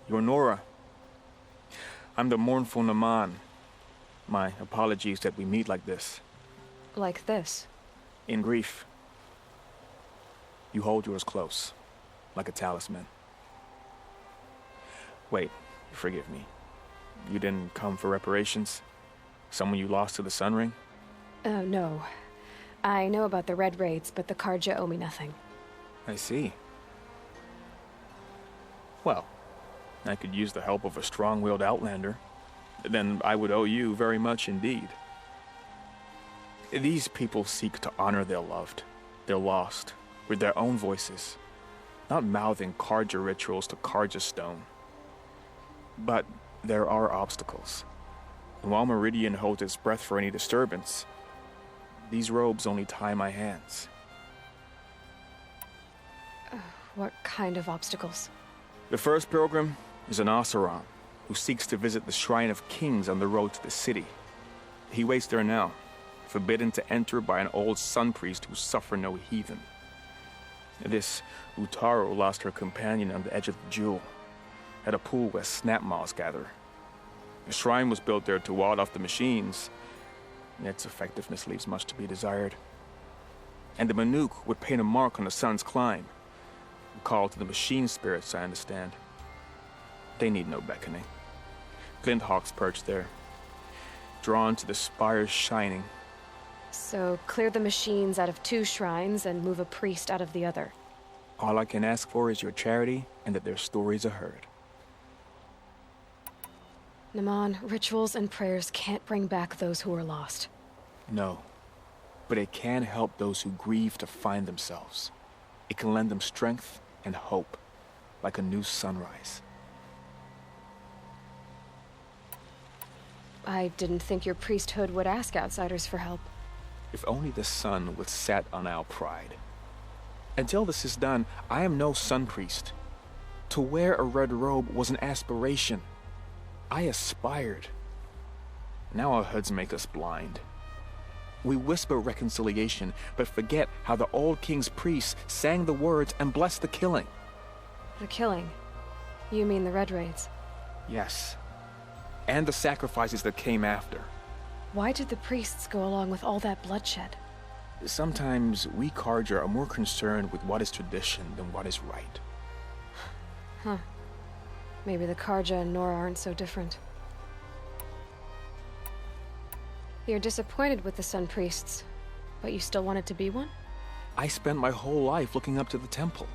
You're Nora. I'm the mournful Naman. My apologies that we meet like this. Like this? In grief. You hold yours close, like a talisman. Wait, forgive me. You didn't come for reparations? Someone you lost to the Sun Ring? No. I know about the Red Raids, but the Karja owe me nothing. I see. Well, I could use the help of a strong-willed outlander. Then I would owe you very much indeed. These people seek to honor their loved, their lost, with their own voices, not mouthing Karja rituals to Karja stone. But there are obstacles. And while Meridian holds its breath for any disturbance, these robes only tie my hands. What kind of obstacles? The first pilgrim is an Oseram who seeks to visit the Shrine of Kings on the road to the city. He waits there now, forbidden to enter by an old sun priest who suffer no heathen. This Utaro lost her companion on the edge of the jewel, at a pool where snap moths gather. The shrine was built there to ward off the machines, and its effectiveness leaves much to be desired. And the Manuk would paint a mark on the sun's climb, a call to the machine spirits, I understand. They need no beckoning. Glinthawks perch there, drawn to the spires shining. So, clear the machines out of 2 shrines and move a priest out of the other. All I can ask for is your charity and that their stories are heard. Naman, rituals and prayers can't bring back those who are lost. No, but it can help those who grieve to find themselves. It can lend them strength and hope, like a new sunrise. I didn't think your priesthood would ask outsiders for help. If only the sun would set on our pride. Until this is done, I am no sun priest. To wear a red robe was an aspiration. I aspired. Now our hoods make us blind. We whisper reconciliation, but forget how the old king's priests sang the words and blessed the killing. The killing? You mean the Red Raids? Yes. And the sacrifices that came after. Why did the priests go along with all that bloodshed? Sometimes we Karja are more concerned with what is tradition than what is right. Huh. Maybe the Karja and Nora aren't so different. You're disappointed with the Sun Priests, but you still wanted to be one? I spent my whole life looking up to the temple.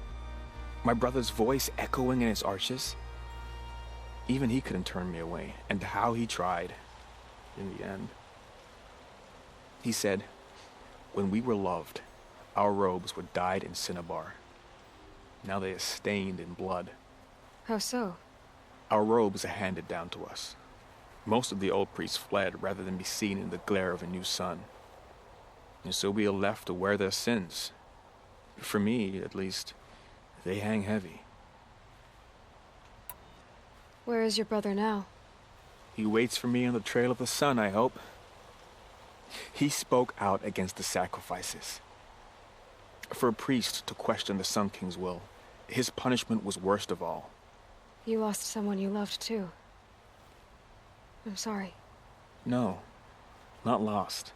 My brother's voice echoing in its arches. Even he couldn't turn me away, and how he tried, in the end. He said, when we were loved, our robes were dyed in cinnabar. Now they are stained in blood. How so? Our robes are handed down to us. Most of the old priests fled rather than be seen in the glare of a new sun. And so we are left to wear their sins. For me, at least, they hang heavy. Where is your brother now? He waits for me on the trail of the sun, I hope. He spoke out against the sacrifices. For a priest to question the Sun King's will, his punishment was worst of all. You lost someone you loved too. I'm sorry. No, not lost.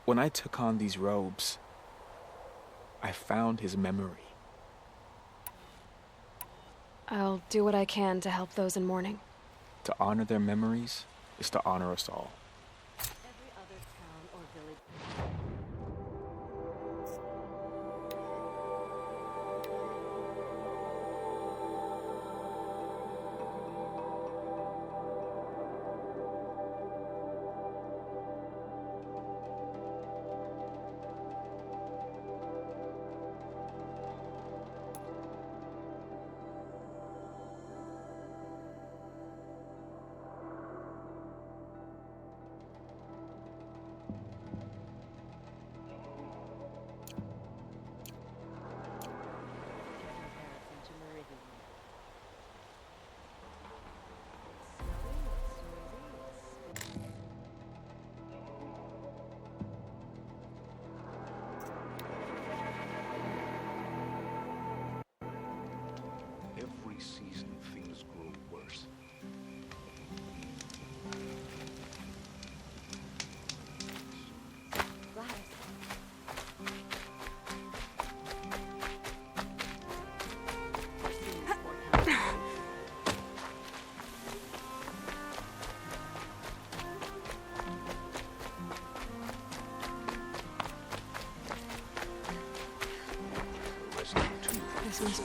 When I took on these robes, I found his memory. I'll do what I can to help those in mourning. To honor their memories is to honor us all. Every other town or village.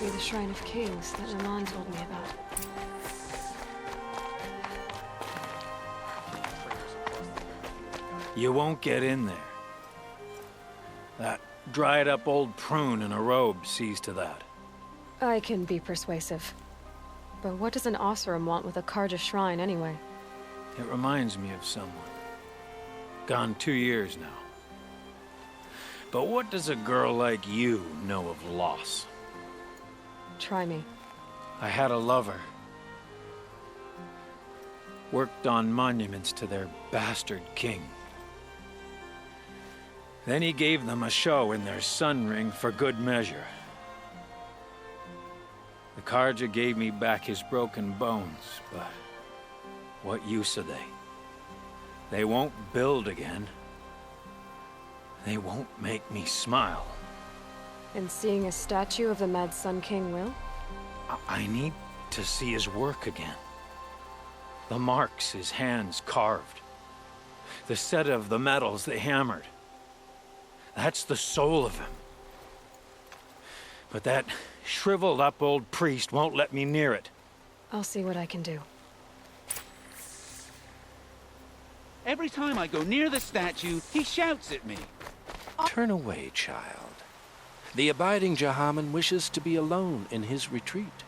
be the Shrine of Kings that Naman told me about. You won't get in there. That dried-up old prune in a robe sees to that. I can be persuasive. But what does an Oseram want with a Karja shrine anyway? It reminds me of someone. Gone 2 years now. But what does a girl like you know of loss? Try me. I had a lover. Worked on monuments to their bastard king. Then he gave them a show in their sun ring for good measure. The Karja gave me back his broken bones, but what use are they? They won't build again. They won't make me smile. And seeing a statue of the Mad Sun King will? I need to see his work again. The marks his hands carved. The set of the metals they hammered. That's the soul of him. But that shriveled up old priest won't let me near it. I'll see what I can do. Every time I go near the statue, he shouts at me. Turn away, child. The abiding Jahaman wishes to be alone in his retreat.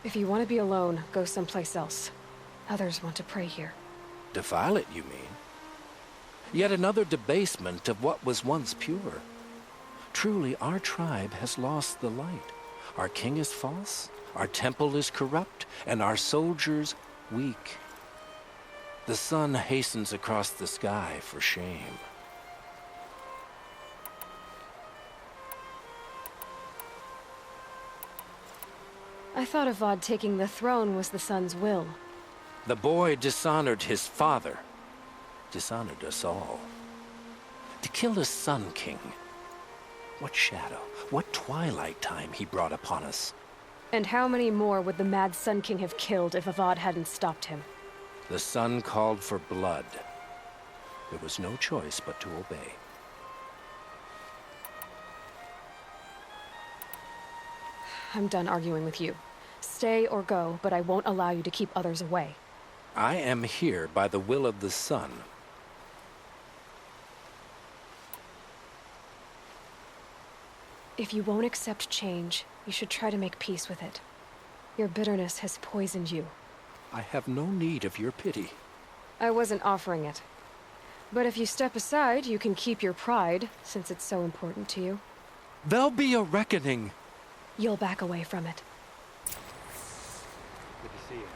If you want to be alone, go someplace else. Others want to pray here. Defile it, you mean? Yet another debasement of what was once pure. Truly, our tribe has lost the light. Our king is false, our temple is corrupt, and our soldiers weak. The sun hastens across the sky for shame. I thought Avad taking the throne was the sun's will. The boy dishonored his father, dishonored us all. To kill his sun king. What shadow, what twilight time he brought upon us. And how many more would the Mad Sun King have killed if Avad hadn't stopped him? The sun called for blood. There was no choice but to obey. I'm done arguing with you. Stay or go, but I won't allow you to keep others away. I am here by the will of the sun. If you won't accept change, you should try to make peace with it. Your bitterness has poisoned you. I have no need of your pity. I wasn't offering it. But if you step aside, you can keep your pride, since it's so important to you. There'll be a reckoning. You'll back away from it. Good to see you.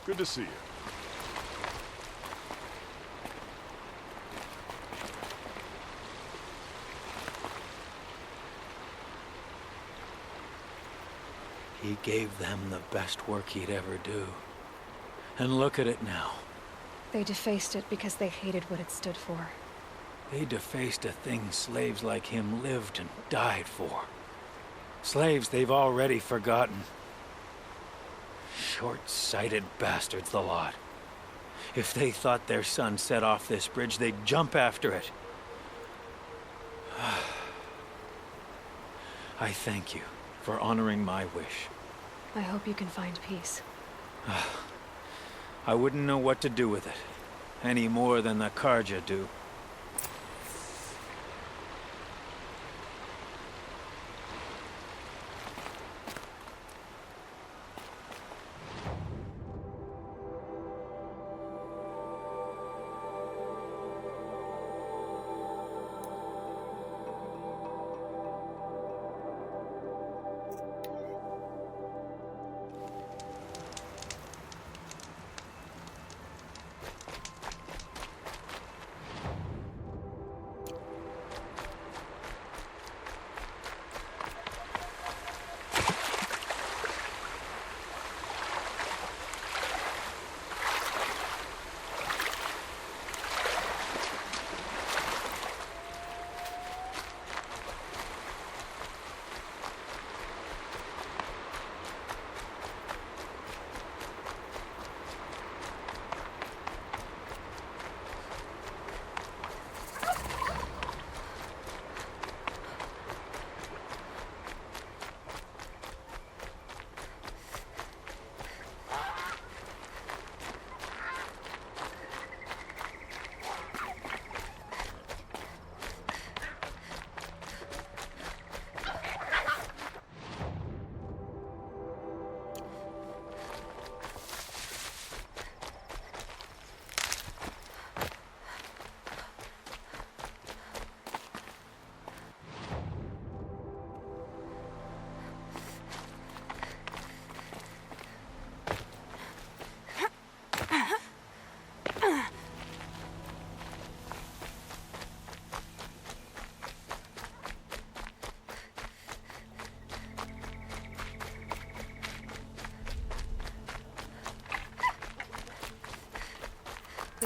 Good to see you. He gave them the best work he'd ever do. And look at it now. They defaced it because they hated what it stood for. They defaced a thing slaves like him lived and died for. Slaves they've already forgotten. Short-sighted bastards, the lot. If they thought their son set off this bridge, they'd jump after it. I thank you for honoring my wish. I hope you can find peace. I wouldn't know what to do with it, any more than the Karja do.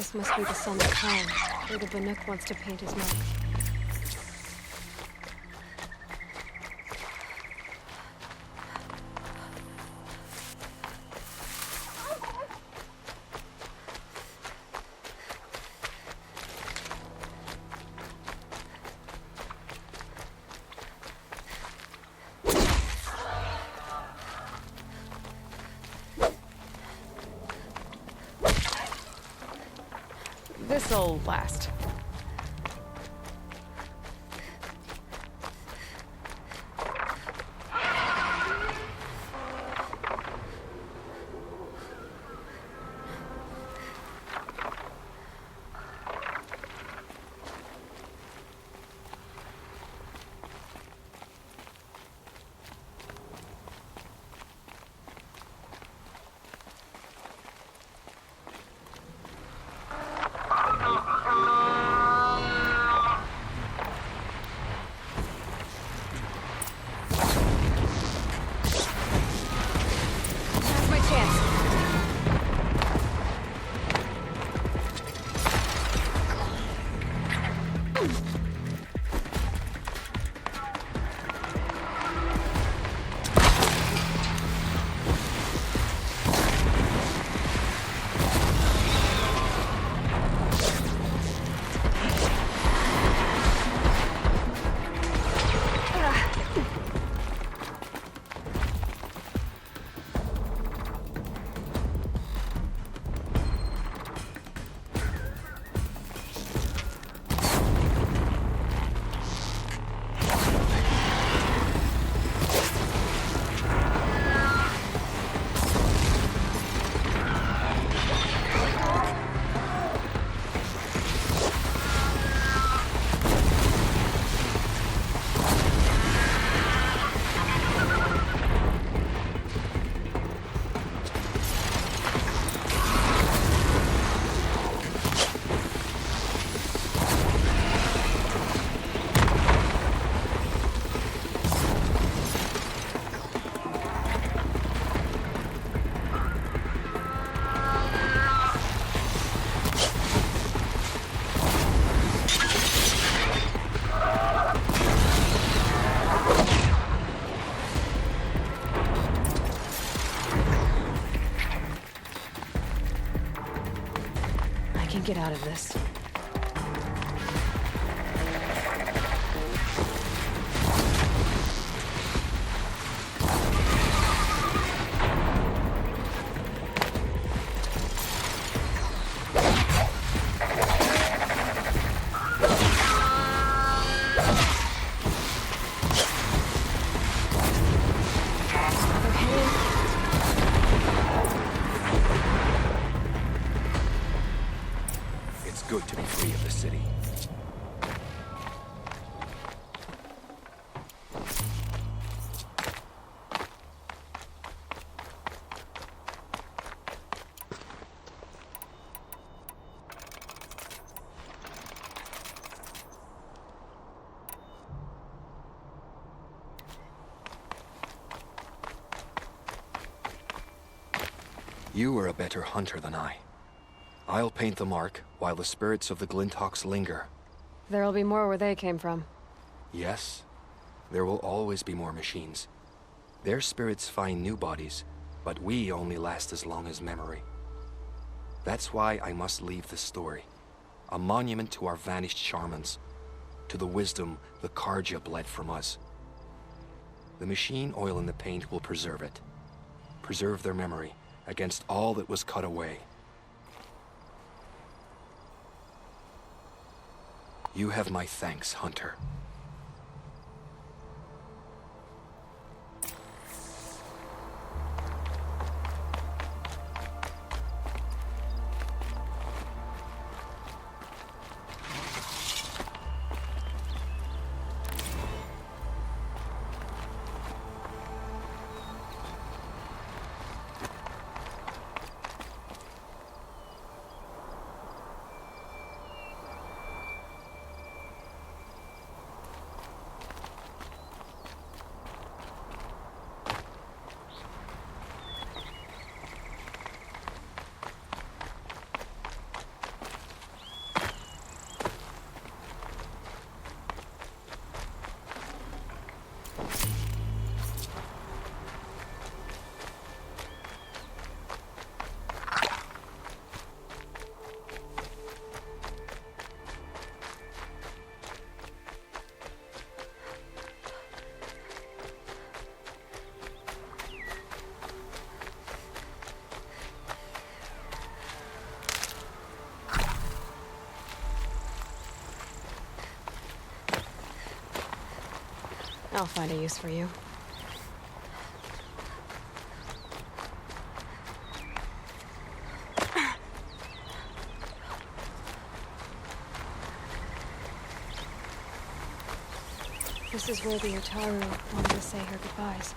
This must be the sun's crown, where the Banuk wants to paint his mark. This'll last. Now's my chance. I can get out of this. It's good to be free of the city. You are a better hunter than I. I'll paint the mark while the spirits of the Glinthawks linger. There'll be more where they came from. Yes, there will always be more machines. Their spirits find new bodies, but we only last as long as memory. That's why I must leave this story. A monument to our vanished shamans, to the wisdom the Karja bled from us. The machine oil in the paint will preserve it. Preserve their memory against all that was cut away. You have my thanks, Hunter. I'll find a use for you. This is where the Utaru wanted to say her goodbyes.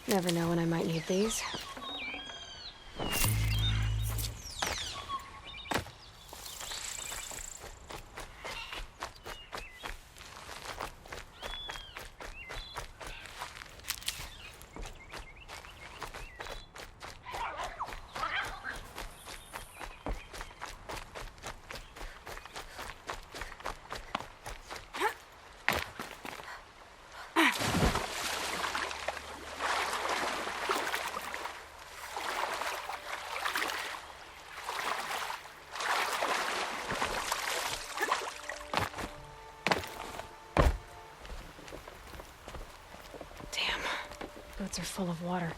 Never know when I might need these. Boats are full of water.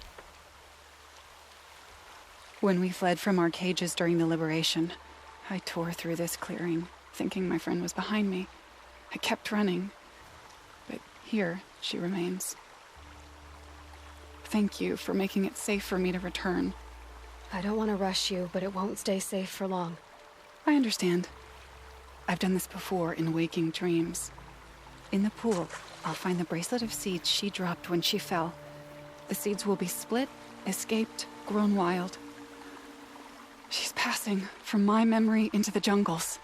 When we fled from our cages during the liberation, I tore through this clearing, thinking my friend was behind me. I kept running, but here she remains. Thank you for making it safe for me to return. I don't want to rush you, but it won't stay safe for long. I understand. I've done this before in waking dreams. In the pool, I'll find the bracelet of seeds she dropped when she fell. The seeds will be split, escaped, grown wild. She's passing from my memory into the jungles.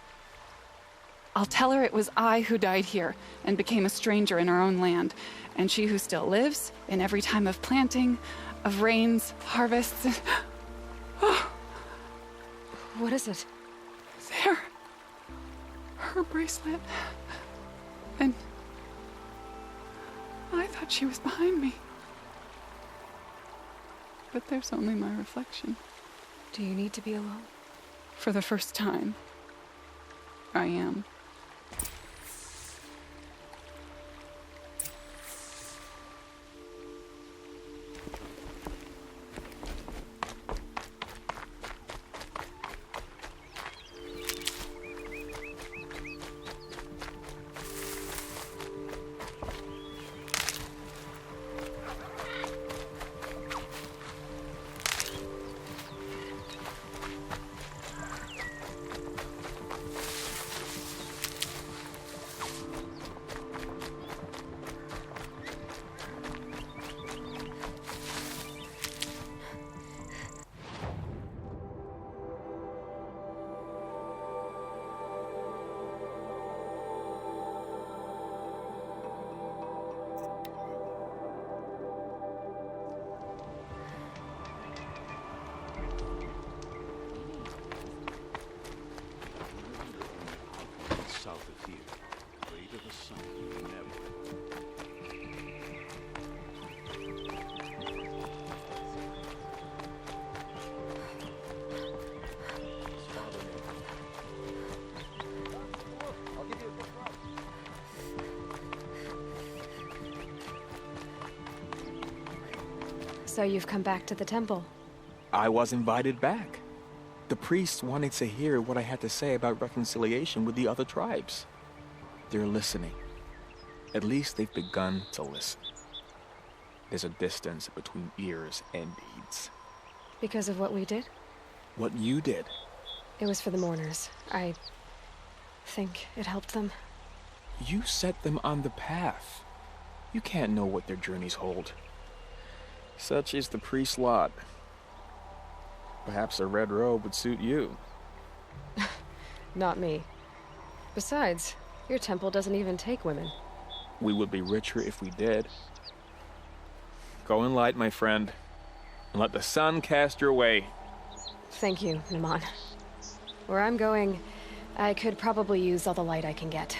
I'll tell her it was I who died here and became a stranger in our own land, and she who still lives in every time of planting, of rains, harvests, and... Oh. What is it? There. Her bracelet. And I thought she was behind me. But there's only my reflection. Do you need to be alone? For the first time, I am. So you've come back to the temple. I was invited back. The priests wanted to hear what I had to say about reconciliation with the other tribes. They're listening. At least they've begun to listen. There's a distance between ears and deeds. Because of what we did? What you did. It was for the mourners. I think it helped them. You set them on the path. You can't know what their journeys hold. Such is the priest's lot. Perhaps a red robe would suit you. Not me. Besides, your temple doesn't even take women. We would be richer if we did. Go in light, my friend, and let the sun cast your way. Thank you, Naman. Where I'm going, I could probably use all the light I can get.